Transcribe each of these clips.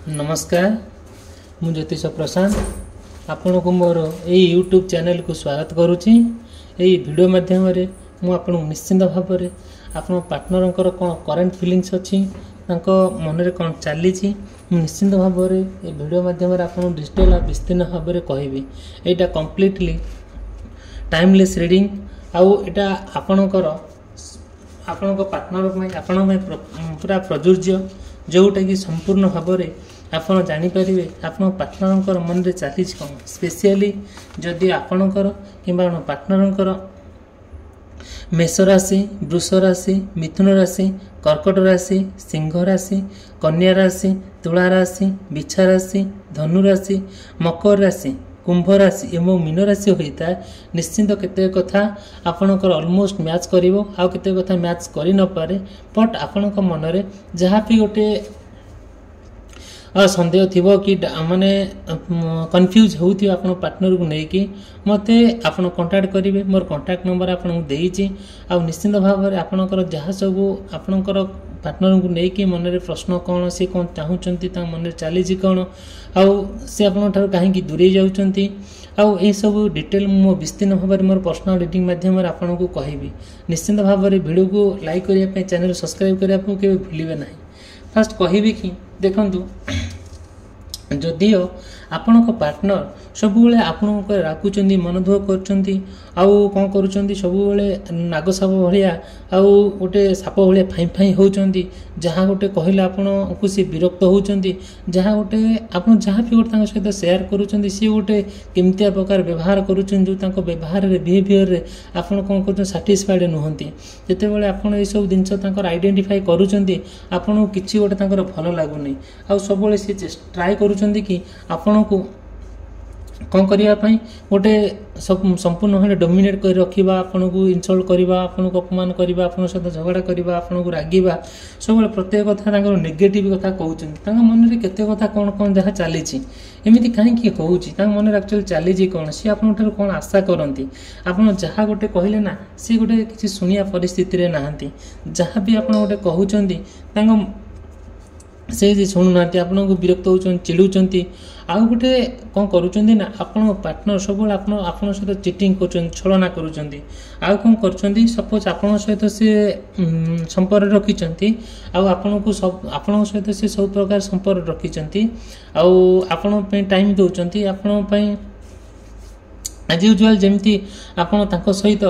नमस्कार मु ज्योतिष प्रशांत आपण को मोर यूट्यूब चैनल को स्वागत करुच्ची। यही वीडियो माध्यम मु आपन निश्चिंत भाव में आप पार्टनर कौन करेन्ट फिलिंग्स अच्छी मन में कौन चली निश्चिंत भाव में ये वीडियो माध्यम आपन डिटेल विस्तीर्ण भाव में कहबी। यहाँ कम्प्लीटली टाइमलेस रीडिंग आउटा आपणकर आपण पार्टनर आपण पूरा प्रजुर्य जोटा कि संपूर्ण भाव में आपन जानीपारे आप पार्टनर मन में चली कौन स्पेशली जदि आपणकर कि पार्टनर मेष राशि, वृष राशि, मिथुन राशि, कर्कट राशि, सिंह राशि, कन्या राशि, तुला राशि, बिछा राशि, धनु राशि, मकर राशि, कुंभ राशि एवं मीन राशि होता है निश्चिंत केते कथा आपणकर ऑलमोस्ट मैच करिवो आ केते कथा मैच करि न पारे बट आपणक मन रे जहाँ भी गोटे संदेह थी कि माने कन्फ्यूज होती आपन पार्टनर को लेकिन मते आपन कांटेक्ट करेंगे। मोर कांटेक्ट नंबर आपन देइछि आ निश्चिंत भाव में आपनकर जहाँ सब आपनकर पार्टनर को लेकिन मन में प्रश्न कौन सी कौन चाहूँगी मन में चली कौन आउ सी आप कहीं दूरे जाऊँगी आउ ये सब डिटेल मो विस्तीर्ण भाव में मोर पर्सनल रीडिंग माध्यम आपन को कहबी। निश्चिंत भाव में वीडियो को लाइक करने चैनल सब्सक्राइब करने के भूलिए ना। फास्ट कहबी कि देखंतु जदिओ आपण पार्टनर सब आपण राखुंट मन दुख कर कौन सब नाग साप भाया आउ गोटे साप भाया फाई फाई होती जहाँ गोटे कहले आपन को सी विरक्त होती जहाँ गोटे आप जहाँ भी गोटे सहित सेयार करुँच सी गोटे केमतिया प्रकार व्यवहार करुँच जो व्यवहार बिहेवियर आपन कौन कर साटिस्फाइड नुहति जिते आपन ये सब जिन आइडेंटिफाई करुँच आपन कि गोटे भल लगुनि आ सब सी ट्राए करुँच कि आपण को कौन करने गोटे संपूर्ण भाव डोमिनेट कर रखा आपन को इनसल्ट करवा आपन को अपमान करवा आपन सहित झगड़ा करवा आपन को रागिबा सब प्रत्येक कथा नेगेटिव कथा कहते मन में केते कथा कौन कौन जहाँ चली एमती कहीं कौन मन में एक्चुअली चली कौन सी आपन कौन आशा करती आपन जहाँ गोटे कहले ना सी गोटे किसी शुणिया परिस्थिति नहांती जहाँ भी आपन गोटे कहते से शुणुना आपन को विरक्त हो चिड़ुंट आउ गोटे कौन करुँच आपन पार्टनर सब आपन सहित चिटिंग कर छलना करुँच आउ कौन कर सपोज आपन सहित से संपर्क रखिंट आपन को सब आपण सहित से सब प्रकार संपर्क रखिंट आपण टाइम दौरान आपण एज यूजुआल जमती आपन तांको सहित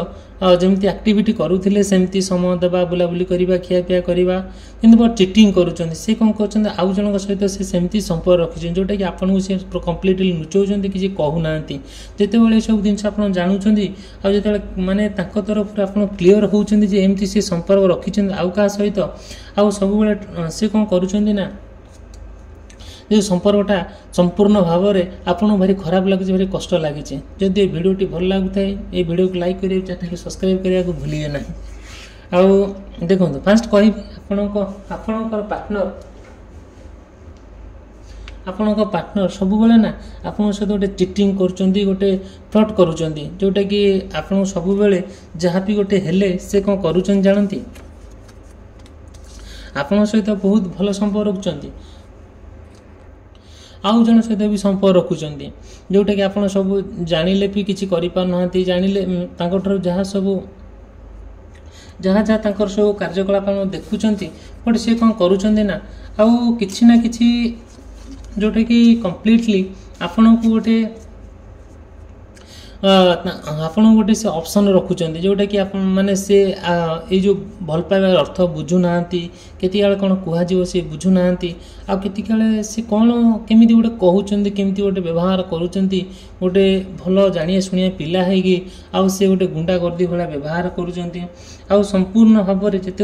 जमती एक्टिविटी करुले सेमती समय देवा बुलाबुली करवा खियापिया करवा कि बहुत चिटिंग करुँच से कौन कर आउ जन सहित से सेमती संपर्क रखिंट जोटा कि आपन को कम्प्लीटली लुचाऊँ कि कहूना जिते सब जिन आप जानूँ आते माने तरफ आप क्लीयर होती एमती से संपर्क रखिंट आउ क्या सहित आउ सब से कौन करुँच जो संपर्कटा संपूर्ण भाव में आपको भारी खराब लगे भारी कष्ट लगी जदि वीडियोटी भल लगुए ये वीडियो को लाइक करेंगे चैनल को सब्सक्राइब करने को भूलिए ना। आउ देखो फास्ट कह आपणक पार्टनर सब ना आप सहित गोटे चिटिंग कर गोटे फ्रड करुँच जोटा कि आप सब जहाँ भी गोटे हेले से कौन करुँच जानती आपण सहित बहुत भल संपर्क रखुंट आउ जन सहित भी संपर्क रखुंट जोटा कि आपड़ सब जानिले भी किसी करें जानिले जहाँ सब जहाँ जहाँ सब कार्यकलाप देखुंट बट सी कौन करुँच आउ किसी ना किसी जोटा कि कम्प्लीटली आपण को गोटे आपण गोटे से ऑप्शन रखुंट जोटा कि आप माने से ये जो भल पाइबार अर्थ बुझुना केती कौन कह सी बुझुना आ केती से कौन केमी गोटे कहते केमी गोटे व्यवहार करुँच गोटे भल जानिया शुणिया पिला है आउ से गोटे गुंडा गर्दी भाया व्यवहार करुँच संपूर्ण भाव में जिते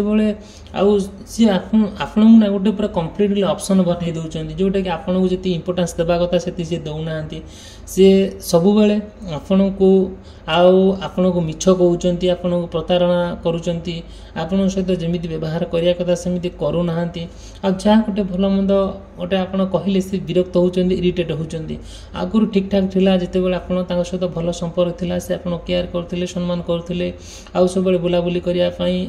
आउ सी आपण ना गोटे पूरा कम्प्लीटली ऑप्शन बनई दौरान जोटा कि आपन को जी इंपोर्टेंस देवा कथा से दौना सी सब आपण को आपण को मिछ कहते आपण को प्रतारणा करुँच आपण सहित जमी व्यवहार करने कथा सेमती करूना आ जहाँ गोटे भल मंद गोटे आपन कहले से विरक्त होउचंदी इरिटेट होउचंदी आगुरु ठीक ठाक थिला जते बेले आपन तांग सहित भलो संपर्क थिला से आपन केयर करथिले सम्मान करथिले आ सब बेले बुला बुली करिया पई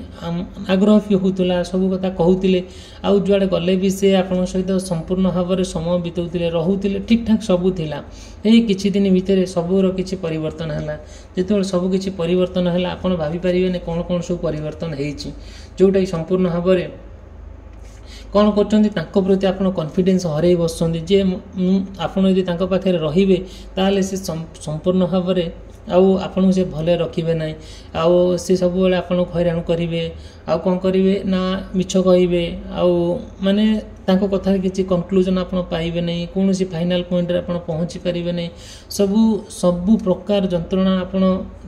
आग्रह भी होउतला सब कथा कहउतिले आ जुआडे गले भी से आपन सहित संपूर्ण भाव समय बितौतिले रहुतिले ठीक ठाक सब थिला ए किछि दिन भितरे सबुर किछि परिवर्तन हला जते सब किछि परिवर्तन हला आपन भाबी परिबेने कोन कोन सब परिवर्तन हेछि जोटा संपूर्ण भाव कौन कर प्रति आप कॉन्फिडेंस हरई बसुँच जे आपड़ यदि पाखे रे ताले से संपूर्ण भाव आपन से भले रखिए ना आउ सी सब बेले आपन हैरान करेंगे आउ कौन करेंगे ना मिछ कहे आउ माने तांको कथा किसी कनक्लूजन आप पाइबे नहीं कौन सी फाइनाल पॉइंट रे आपन पहुँची पारे नहीं सबू प्रकार जंत्रणा आपन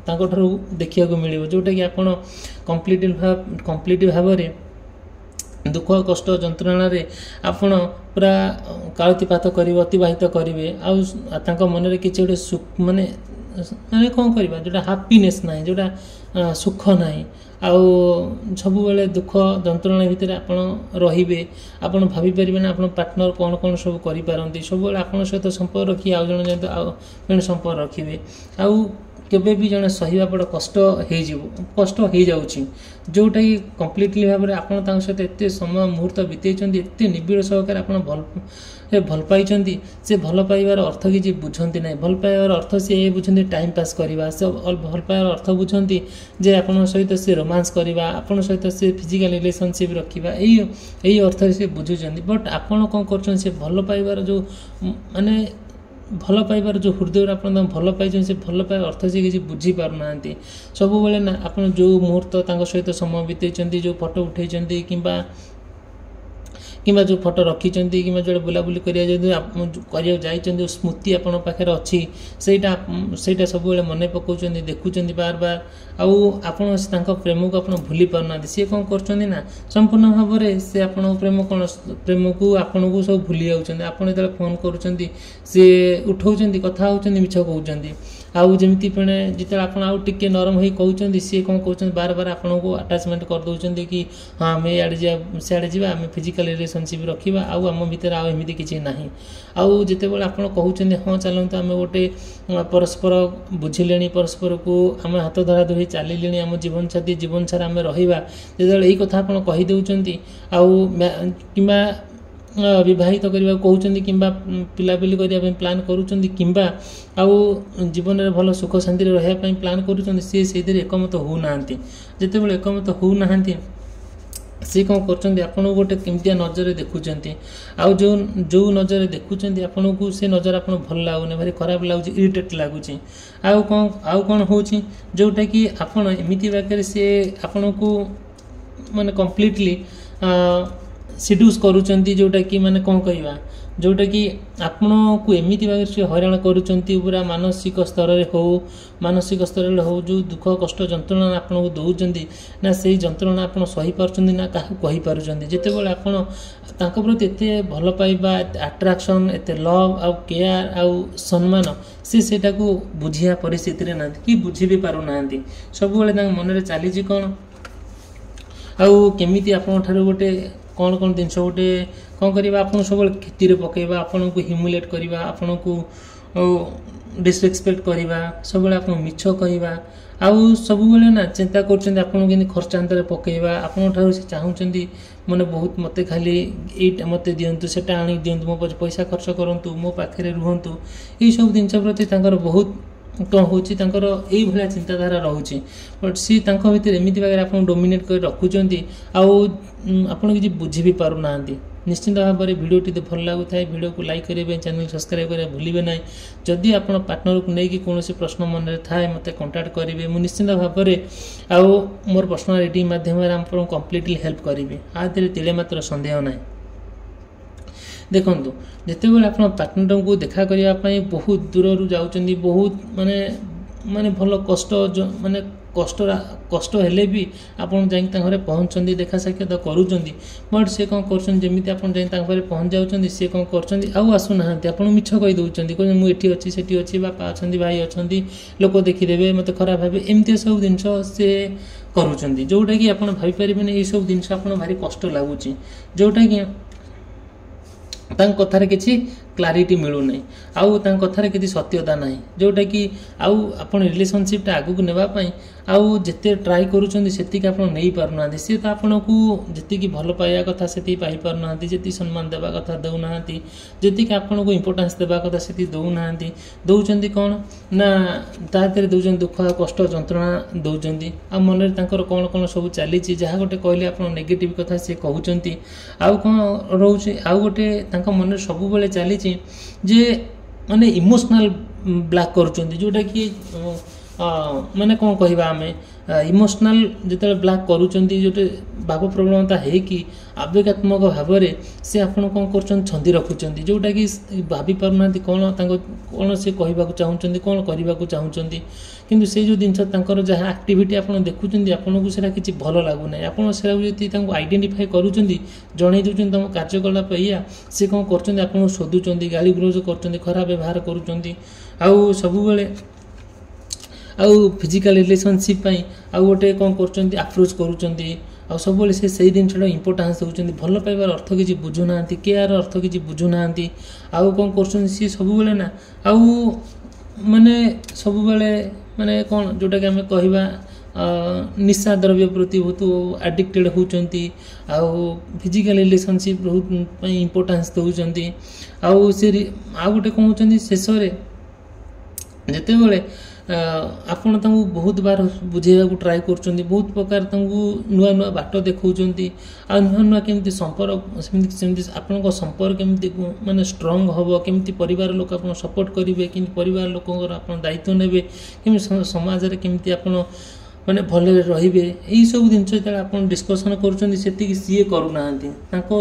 तांको ठारू देखिया को मिलिबो जोटा कि आपन कंप्लीट भाव दुख कष्ट जंत्रणा रे आपण पूरा कालतीपात करेंगे अतिवाहित करेंगे आउ मन में किसी गोटे सुख माने माने कौन करवा जोटा हैप्पीनेस ना जोटा सुख ना आउ सब बेले दुख जंत्रणा भितर आपण रहिबे आपण भाभी परिबे ना आपण पार्टनर कौन कौन सब करि पारंती सब बेले आपण सहित संपर्क रखी आउ जण जंत आउ जण संपर्क रखिबे आउ केबे भी जने सहीबा बड़ कष्ट हो जाउची जोटा कि कंप्लीटली भाव में आपन तांग सहित एते समय मुहूर्त बितेइचंदी एते निबिड़ सहकार आपन भल पाइचंदी से भल पाइबार अर्थ किछि बुझंती नै भल पाइबार अर्थ से ए बुझंती टाइम पास करबा से भल पाइबार अर्थ बुझंती जे आपन सहित से रोमांस करबा आपन सहित से फिजिकल रिलेशनशिप रखिबा एई अर्थ से बुझुचंदी बट आपन कोन करचन से भल पाइबार जो माने भल पाइबार जो हृदय आप भल पाई से भल पाइबा अर्थ से किसी बुझी पार ना सब बेले ना आप जो मुहूर्त सहित समय बितेइचंदी जो फोटो उठेइचंदी किंबा जो फोटो रखिचंदी किंबा जो बुलाबुली करिया जाइचंदी स्मृति आपन पाखे अच्छी सेटा सब बेले मन पकाउचंदी देखुचंदी बार बार आउ आपन तांको प्रेम को आपन भूली पारना सी कौन करचंदी ना संपूर्ण भाव में से आपन प्रेम को आपन को सब भूली जाउचंदी आपन जब फोन करूचंदी से उठाउचंदी कथा होउचंदी मिछ कहउचंदी आउ जमिति पेणे जिते आपन आउ टिके नरम होई कहउचंदी सी कौन कहउचंदी बार बार आपन को अटैचमेंट कर दउचंदी कि हां हमें याड जा सियाड जीवा हमें फिजिकल रिलेशनशिप रखिबा आउ हम भीतर आउ एमिति किछि नाही आउ जेते बेले आपन कहउचंदी हां चलंत हमें गोटे परस्पर बुझिलेनी परस्पर को हम हाथ धरा धरि चलिलेनी हम जीवन साथी जीवन सारा आम रहिबा जेते एई कथा आपन कहि दउचंदी आउ किबा विवाहित करबा कहउचंदी किबा पिलापिली करिया प्लान करूचंदी किबा आउ जीवन में भल सुख शांति रहिया पई प्लान करूचंदी से सेतिर एकमत हो नांती जेते बेले एकमत हो नांती सी कौन करचंदी आपन गोटे केमतिया नजर देखुचंती आउ जो नजर देखुचंदी आपन को से नजर आपन भल लागुने भारी खराब लागुची इरिटेट लागुची आउ कौन होउची जोटा कि आपन एमिति बाकरे से आपन को माने कंप्लीटली सिड्यूस करूचंती जोटा कि माने कौन कहवा जोटा कि आपण को एमिति भाव से हैरान करूचंती पूरा मानसिक स्तर रे हो जो दुख कष्ट जंत्रणा आपण को दउचंती ना से जंत्रणा आपण सही पारचंती ना काहू कहि पारुचंती जेते बेले आपण तांको प्रति एते भल पाइबा अट्रैक्शन एते लव आउ केयर आउ सम्मान सेटा को बुझिया परिस्थिति रे नांती कि बुझी भी पारु नांती सब बेले तांग मन रे चाली जी कोन आउ केमिति आपण ठारू गोटे कौन कौन जिनस गोटे कौन करवा आप सब क्षति पकेबा आपन को ह्यूमिलेट करवा आपन को डिसरेस्पेक्ट करवा सब आप मिछ कहवा आउ सब बेले ना चिंता कर खर्चांतर पकेबा आपन ठारू से चाहूँगी मैंने बहुत मत खाली ये मत दिंतु से आनी दिंतु मो पैसा खर्च करूँ मो पाखे रुहतु ये सब जिन प्रति बहुत कौन हूँ यही भाया चिंताधारा रोचे बट सी भर एमती भाव आप डोमिनेट कर रखुंट आपड़ किसी बुझी भी पार ना निश्चित भाव में भिडियोटी भल लगुता है भिडियो को लाइक करेंगे चैनल सब्सक्राइब करें भूलें ना जदि आप पार्टनर को लेकिन कौन प्रश्न मन में थाए मत कांटेक्ट करेंगे मुझे निश्चित भाव में आउ मोर पर्सनल रीडिंग मध्यम आपको कंप्लीटली हेल्प करेंगे आदि तिले मात्र संदेह ना देखो जिते बड़े आप पार्टनर को देखा करने बहुत दूर जाऊँगी बहुत माने माने भल कष्ट माने कष्ट हेले भी आपन जाई पहुँचती देखा साक्षात करूँगी बट सी कौन करमी आप जाए पहुँच जाऊँगी सी कौन कर आसुना आप मिछ कही दौरान कहते मुझे अच्छी सेठी अच्छी बापा अच्छा भाई अच्छा लोक देखीदे मत खराब भावे एमती सब जिन से करूँ जोटा कि आप भाई पारे ये सब जिन भारी कष्ट लगुच जोटा कि ତାଙ୍କ କଥାରେ କିଛି କ୍ଲାରିଟି ମିଳୁନାହିଁ ଆଉ ତାଙ୍କ କଥାରେ କିଛି ସତ୍ୟତା ନାହିଁ ଯେଉଁଟାକି ଆଉ ଆପଣ ରିଲେସନସିପ୍ଟା ଆଗକୁ ନେବା ପାଇଁ ଆଉ ଯେତେ ଟ୍ରାଏ କରୁଛନ୍ତି ସେତିକି ଆପଣ ନେଇପାରୁନାହାନ୍ତି ସିଏ ତ ଆପଣଙ୍କୁ ଯେତିକି ଭଲ ପାଇବା କଥା ସେତିକି ପାଇପାରୁନାହାନ୍ତି ଯେତିକି ସମ୍ମାନ ଦେବା କଥା ଦେଉନାହାନ୍ତି ଯେତିକି ଆପଣଙ୍କୁ ଇମ୍ପୋର୍ଟାନ୍ସ ଦେବା କଥା ସେତିକି ଦେଉନାହାନ୍ତି ଦେଉଛନ୍ତି କ'ଣ ନା ତା ଦେହରେ ଦେଉଛନ୍ତି ଦୁଃଖ କଷ୍ଟ ଯନ୍ତ୍ରଣା ଦେଉଛନ୍ତି ଆଉ ମନରେ ତାଙ୍କର କ'ଣ କ'ଣ ସବୁ ଚାଲିଛି ଯାହା ଗୋଟେ କହିଲେ ଆପଣ ନେଗେଟିଭ୍ କଥା ସିଏ କହୁଛନ୍ତି ଆଉ କ'ଣ ରହୁଛି ଆଉ ଗୋଟେ ତାଙ୍କ ମନରେ ସବୁବେଳେ ଚାଲିଛି ଯେ ମାନେ ଇମୋସନାଲ ବ୍ଲାକ୍ କରୁଛନ୍ତି ଯେଉଁଟାକି ମାନେ କ'ଣ କହିବା ଆମେ ଇମୋସନାଲ ଯେତେବେଳେ ବ୍ଲାକ୍ କରୁଛନ୍ତି ଗୋଟେ ଭାବ ପ୍ରବଣତା ହେଇକି ଆବେଗାତ୍ମକ ଭାବରେ ସେ ଆପଣ କ'ଣ କରୁଛନ୍ତି ଛନ୍ଦି ରଖୁଛନ୍ତି ଯେଉଁଟାକି ଭାବି ପାରୁନାହାନ୍ତି କ'ଣ ତାଙ୍କ କ'ଣ ସେ କହିବାକୁ ଚାହୁଁଛନ୍ତି କ'ଣ କରିବାକୁ ଚାହୁଁଛନ୍ତି କିନ୍ତୁ ସେଇ ଯେଉଁ ଜିନିଷ ତାଙ୍କର ଯାହା ଆକ୍ଟିଭିଟି ଆପଣ ଦେଖୁଛନ୍ତି ଆପଣଙ୍କୁ ସେଇଟା କିଛି ଭଲ ଲାଗୁନାହିଁ ଆପଣ ସେଇଟାକୁ ଯଦି ତାଙ୍କୁ ଆଇଡେଣ୍ଟିଫାଏ କରୁଛନ୍ତି ଜଣାଇ ଦେଉଛନ୍ତି ତୁମ କାର୍ଯ୍ୟକଳାପ ଏଇଆ ସେ କ'ଣ କରୁଛନ୍ତି ଆପଣଙ୍କୁ ଶୋଧୁଛନ୍ତି ଗାଳି ଗୁଲଜ କରୁଛନ୍ତି ଖରାପ ବ୍ୟବହାର କରୁଛନ୍ତି ଆଉ ସବୁବେଳେ ଆଉ ଫିଜିକାଲ ରିଲେସନସିପ୍ ପାଇଁ ଆଉ ଗୋଟେ କ'ଣ କରୁଛନ୍ତି ଆପ୍ରୋଚ୍ କରୁଛନ୍ତି ଆଉ ସବୁବେଳେ ସେ ସେଇ ଜିନିଷଟା ଇମ୍ପୋର୍ଟାନ୍ସ ଦେଉଛନ୍ତି ଭଲ ପାଇବାର ଅର୍ଥ କିଛି ବୁଝୁନାହାନ୍ତି କେୟାର ଅର୍ଥ କିଛି ବୁଝୁନାହାନ୍ତି ଆଉ କ'ଣ କରୁଛନ୍ତି ସିଏ ସବୁବେଳେ ନା ଆଉ ମାନେ ସବୁବେଳେ ମାନେ କ'ଣ ଯେଉଁଟାକି ଆମେ କହିବା ନିଶା ଦ୍ରବ୍ୟ ପ୍ରତି ବହୁତ ଆଡ଼ିକ୍ଟେଡ଼ ହେଉଛନ୍ତି ଆଉ ଫିଜିକାଲ ରିଲେସନସିପ୍ ପାଇଁ ଇମ୍ପୋର୍ଟାନ୍ସ ଦେଉଛନ୍ତି ଆଉ ସେ ଆଉ ଗୋଟେ କ'ଣ ହେଉଛନ୍ତି ଶେଷରେ ଯେତେବେଳେ ଆପଣ ତାଙ୍କୁ ବହୁତ ବାର ବୁଝେଇବାକୁ ଟ୍ରାଏ କରୁଛନ୍ତି ବହୁତ ପ୍ରକାର ତାଙ୍କୁ ନୂଆ ନୂଆ ବାଟ ଦେଖାଉଛନ୍ତି ଆଉ ନୂଆ ନୂଆ କେମିତି ସମ୍ପର୍କ ସେମିତି ଆପଣଙ୍କ ସମ୍ପର୍କ କେମିତି ମାନେ ଷ୍ଟ୍ରଙ୍ଗ ହେବ କେମିତି ପରିବାର ଲୋକ ଆପଣ ସପୋର୍ଟ କରିବେ କେମିତି ପରିବାର ଲୋକଙ୍କର ଆପଣ ଦାୟିତ୍ୱ ନେବେ କେମିତି ସମାଜରେ କେମିତି ଆପଣ ମାନେ ଭଲରେ ରହିବେ ଏଇସବୁ ଜିନିଷ ଯେତେବେଳେ ଆପଣ ଡିସ୍କସନ୍ କରୁଛନ୍ତି ସେତିକି ସିଏ କରୁନାହାନ୍ତି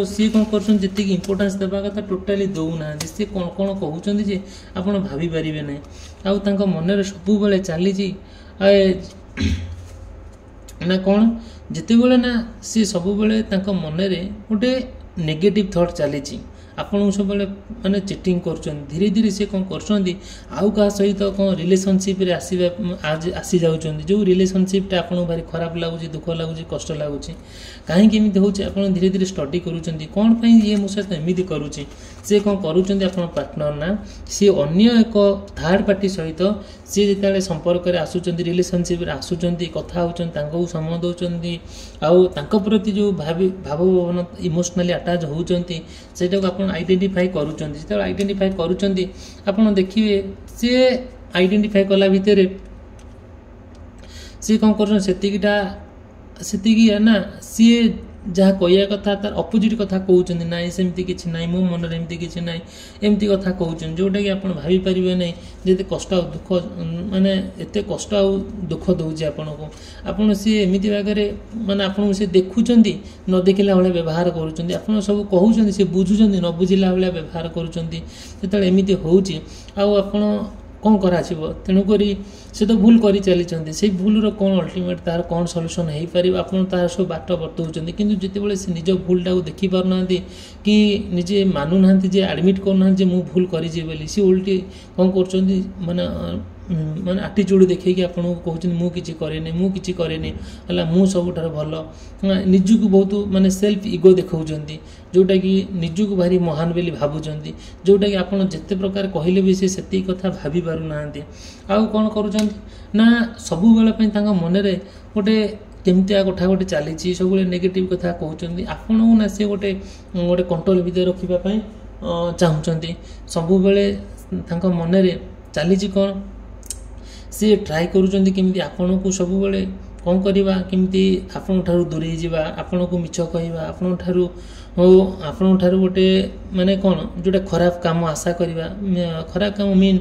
ସିଏ କ'ଣ କରୁଛନ୍ତି ଯେତିକି ଇମ୍ପୋର୍ଟାନ୍ସ ଦେବା କଥା ଟୋଟାଲି ଦେଉନାହାନ୍ତି ସିଏ କ'ଣ କ'ଣ କହୁଛନ୍ତି ଯେ ଆପଣ ଭାବିପାରିବେ ନାହିଁ ଆଉ ତାଙ୍କ ମନରେ ସବୁବେଳେ ଚାଲିଛି ନା କ'ଣ ଯେତେବେଳେ ନା ସିଏ ସବୁବେଳେ ତାଙ୍କ ମନରେ ଗୋଟେ ନେଗେଟିଭ୍ ଥଟ୍ ଚାଲିଛି ଆପଣଙ୍କୁ ସବୁବେଳେ ମାନେ ଚିଟିଂ କରୁଛନ୍ତି ଧୀରେ ଧୀରେ ସେ କ'ଣ କରୁଛନ୍ତି ଆଉ କାହା ସହିତ କ'ଣ ରିଲେସନସିପ୍ରେ ଆସିଯାଉଛନ୍ତି ଯେଉଁ ରିଲେସନସିପ୍ଟା ଆପଣଙ୍କୁ ଭାରି ଖରାପ ଲାଗୁଛି ଦୁଃଖ ଲାଗୁଛି କଷ୍ଟ ଲାଗୁଛି କାହିଁକି ଏମିତି ହେଉଛି ଆପଣ ଧୀରେ ଧୀରେ ଷ୍ଟଡି କରୁଛନ୍ତି କ'ଣ ପାଇଁ ଇଏ ମୋ ସହିତ ଏମିତି କରୁଛି ସେ କ'ଣ କରୁଛନ୍ତି ଆପଣ ପାର୍ଟନର ନା ସିଏ ଅନ୍ୟ ଏକ ଥାର୍ଡ ପାର୍ଟି ସହିତ ସିଏ ଯେତେବେଳେ ସମ୍ପର୍କରେ ଆସୁଛନ୍ତି ରିଲେସନସିପ୍ରେ ଆସୁଛନ୍ତି କଥା ହେଉଛନ୍ତି ତାଙ୍କୁ ସମୟ ଦେଉଛନ୍ତି ଆଉ ତାଙ୍କ ପ୍ରତି ଯେଉଁ ଭାବଭାବନା ଇମୋସନାଲି ଆଟାଚ୍ ହେଉଛନ୍ତି ସେଇଟାକୁ ଆପଣ ଆଇଡେଣ୍ଟିଫାଏ କରୁଛନ୍ତି ଯେତେବେଳେ ଆଇଡେଣ୍ଟିଫାଏ କରୁଛନ୍ତି ଆପଣ ଦେଖିବେ ସିଏ ଆଇଡେଣ୍ଟିଫାଏ କଲା ଭିତରେ ସିଏ କ'ଣ କରୁଛନ୍ତି ସେତିକି ନା ସିଏ ଯାହା କହିବା କଥା ତାର ଅପୋଜିଟ୍ କଥା କହୁଛନ୍ତି ନାହିଁ ସେମିତି କିଛି ନାହିଁ ମୋ ମନରେ ଏମିତି କିଛି ନାହିଁ ଏମିତି କଥା କହୁଛନ୍ତି ଯେଉଁଟାକି ଆପଣ ଭାବିପାରିବେ ନାହିଁ ଯେତେ କଷ୍ଟ ଆଉ ଦୁଃଖ ମାନେ ଏତେ କଷ୍ଟ ଆଉ ଦୁଃଖ ଦେଉଛି ଆପଣଙ୍କୁ ଆପଣ ସିଏ ଏମିତି ଭାବରେ ମାନେ ଆପଣଙ୍କୁ ସେ ଦେଖୁଛନ୍ତି ନ ଦେଖିଲା ଭଳିଆ ବ୍ୟବହାର କରୁଛନ୍ତି ଆପଣ ସବୁ କହୁଛନ୍ତି ସେ ବୁଝୁଛନ୍ତି ନ ବୁଝିଲା ଭଳିଆ ବ୍ୟବହାର କରୁଛନ୍ତି ଯେତେବେଳେ ଏମିତି ହେଉଛି ଆଉ ଆପଣ କ'ଣ କରାଯିବ ତେଣୁକରି ସେ ତ ଭୁଲ କରି ଚାଲିଛନ୍ତି ସେଇ ଭୁଲର କ'ଣ ଅଲ୍ଟିମେଟ୍ ତାର କ'ଣ ସଲ୍ୟୁସନ୍ ହେଇପାରିବ ଆପଣ ତାର ସବୁ ବାଟ ବତଉଛନ୍ତି କିନ୍ତୁ ଯେତେବେଳେ ସେ ନିଜ ଭୁଲଟାକୁ ଦେଖିପାରୁନାହାନ୍ତି କି ନିଜେ ମାନୁନାହାନ୍ତି ଯେ ଆଡ଼ମିଟ୍ କରୁନାହାନ୍ତି ଯେ ମୁଁ ଭୁଲ କରିଛି ବୋଲି ସେ ଓଲଟି କ'ଣ କରୁଛନ୍ତି ମାନେ ଆଟିଚ୍ୟୁଡ଼ ଦେଖେଇକି ଆପଣଙ୍କୁ କହୁଛନ୍ତି ମୁଁ କିଛି କରେନି ହେଲା ମୁଁ ସବୁଠାରୁ ଭଲ ନିଜକୁ ବହୁତ ମାନେ ସେଲ୍ଫ ଇଗୋ ଦେଖାଉଛନ୍ତି ଯେଉଁଟାକି ନିଜକୁ ଭାରି ମହାନ ବୋଲି ଭାବୁଛନ୍ତି ଯେଉଁଟାକି ଆପଣ ଯେତେ ପ୍ରକାର କହିଲେ ବି ସେ ସେତିକି କଥା ଭାବି ପାରୁନାହାନ୍ତି ଆଉ କ'ଣ କରୁଛନ୍ତି ନା ସବୁବେଳେ ପାଇଁ ତାଙ୍କ ମନରେ ଗୋଟେ କେମିତିଆ କଥା ଗୋଟେ ଚାଲିଛି ସବୁବେଳେ ନେଗେଟିଭ୍ କଥା କହୁଛନ୍ତି ଆପଣଙ୍କୁ ନା ସେ ଗୋଟେ କଣ୍ଟ୍ରୋଲ ଭିତରେ ରଖିବା ପାଇଁ ଚାହୁଁଛନ୍ତି ସବୁବେଳେ ତାଙ୍କ ମନରେ ଚାଲିଛି କ'ଣ ସେ ଟ୍ରାଏ କରୁଛନ୍ତି କେମିତି ଆପଣଙ୍କୁ ସବୁବେଳେ କ'ଣ କରିବା କେମିତି ଆପଣଙ୍କ ଠାରୁ ଦୂରେଇ ଯିବା ଆପଣଙ୍କୁ ମିଛ କହିବା ଆପଣଙ୍କ ଠାରୁ ଗୋଟେ ମାନେ କ'ଣ ଯେଉଁଟା ଖରାପ କାମ ଆଶା କରିବା ଖରାପ କାମ ମିନ୍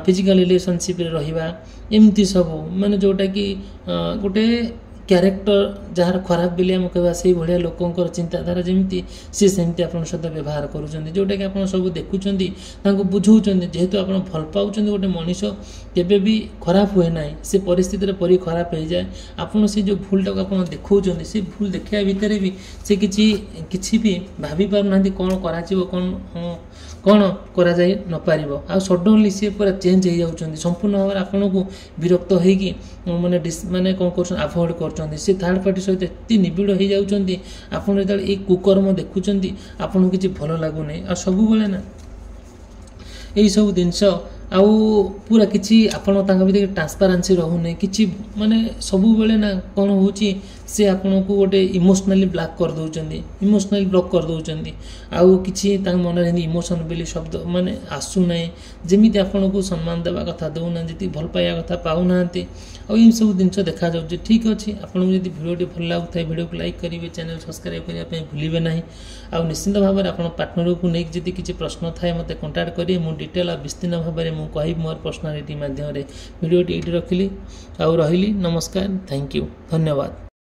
ଫିଜିକାଲ ରିଲେସନସିପ୍ରେ ରହିବା ଏମିତି ସବୁ ମାନେ ଯେଉଁଟାକି ଗୋଟେ କ୍ୟାରେକ୍ଟର ଯାହାର ଖରାପ ବୋଲି ଆମେ କହିବା ସେଇଭଳିଆ ଲୋକଙ୍କର ଚିନ୍ତାଧାରା ଯେମିତି ସେ ସେମିତି ଆପଣଙ୍କ ସହିତ ବ୍ୟବହାର କରୁଛନ୍ତି ଯେଉଁଟାକି ଆପଣ ସବୁ ଦେଖୁଛନ୍ତି ତାଙ୍କୁ ବୁଝାଉଛନ୍ତି ଯେହେତୁ ଆପଣ ଭଲ ପାଉଛନ୍ତି ଗୋଟେ ମଣିଷ କେବେ ବି ଖରାପ ହୁଏ ନାହିଁ ସେ ପରିସ୍ଥିତିରେ ଖରାପ ହେଇଯାଏ ଆପଣ ସେ ଯେଉଁ ଭୁଲଟାକୁ ଆପଣ ଦେଖାଉଛନ୍ତି ସେ ଭୁଲ ଦେଖିବା ଭିତରେ ବି ସେ କିଛି ବି ଭାବି ପାରୁନାହାନ୍ତି କ'ଣ କରାଯିବ କ'ଣ କରାଯାଇ ନପାରିବ ଆଉ ସଡନ୍ଲି ସିଏ ପୁରା ଚେଞ୍ଜ ହେଇଯାଉଛନ୍ତି ସମ୍ପୂର୍ଣ୍ଣ ଭାବରେ ଆପଣଙ୍କୁ ବିରକ୍ତ ହେଇକି ମାନେ କ'ଣ କରୁଛନ୍ତି ଆଭଏଡ଼ କରୁଛନ୍ତି କରୁଛନ୍ତି ସେ ଥାର୍ଡ଼ ପାର୍ଟି ସହିତ ଏତେ ନିବିଡ଼ ହେଇଯାଉଛନ୍ତି ଆପଣ ଯେତେବେଳେ ଏଇ କୁକର୍ମ ଦେଖୁଛନ୍ତି ଆପଣଙ୍କୁ କିଛି ଭଲ ଲାଗୁନି ଆଉ ସବୁବେଳେ ନା ଏଇସବୁ ଜିନିଷ ଆଉ ପୁରା କିଛି ଆପଣ ତାଙ୍କ ଭିତରେ ଟ୍ରାନ୍ସପାରେନ୍ସି ରହୁନି କିଛି ମାନେ ସବୁବେଳେ ନା କ'ଣ ହେଉଛି ସେ ଆପଣଙ୍କୁ ଗୋଟେ ଇମୋସନାଲି ବ୍ଲକ୍ କରିଦେଉଛନ୍ତି ଆଉ କିଛି ତାଙ୍କ ମନରେ ଏମିତି ଇମୋସନ୍ ବୋଲି ଶବ୍ଦ ମାନେ ଆସୁନାହିଁ ଯେମିତି ଆପଣଙ୍କୁ ସମ୍ମାନ ଦେବା କଥା ଦେଉନାହାନ୍ତି ଯେତିକି ଭଲ ପାଇବା କଥା ପାଉନାହାନ୍ତି ଆଉ ଏସବୁ ଜିନିଷ ଦେଖାଯାଉଛି ଠିକ୍ ଅଛି ଆପଣଙ୍କୁ ଯଦି ଭିଡ଼ିଓଟି ଭଲ ଲାଗୁଥାଏ ଭିଡ଼ିଓକୁ ଲାଇକ୍ କରିବେ ଚ୍ୟାନେଲ୍ ସବସ୍କ୍ରାଇବ୍ କରିବା ପାଇଁ ଭୁଲିବେ ନାହିଁ ଆଉ ନିଶ୍ଚିନ୍ତ ଭାବରେ ଆପଣ ପାର୍ଟନରକୁ ନେଇକି ଯଦି କିଛି ପ୍ରଶ୍ନ ଥାଏ ମୋତେ କଣ୍ଟାକ୍ଟ କରିବେ ମୁଁ ଡିଟେଲ୍ ଆଉ ବିସ୍ତୀର୍ଣ୍ଣ ଭାବରେ ମୁଁ କହିବି ମୋର ପର୍ସନାଲିଟି ମାଧ୍ୟମରେ ଭିଡ଼ିଓଟି ଏଇଠି ରଖିଲି ଆଉ ରହିଲି ନମସ୍କାର ଥ୍ୟାଙ୍କ ୟୁ ଧନ୍ୟବାଦ।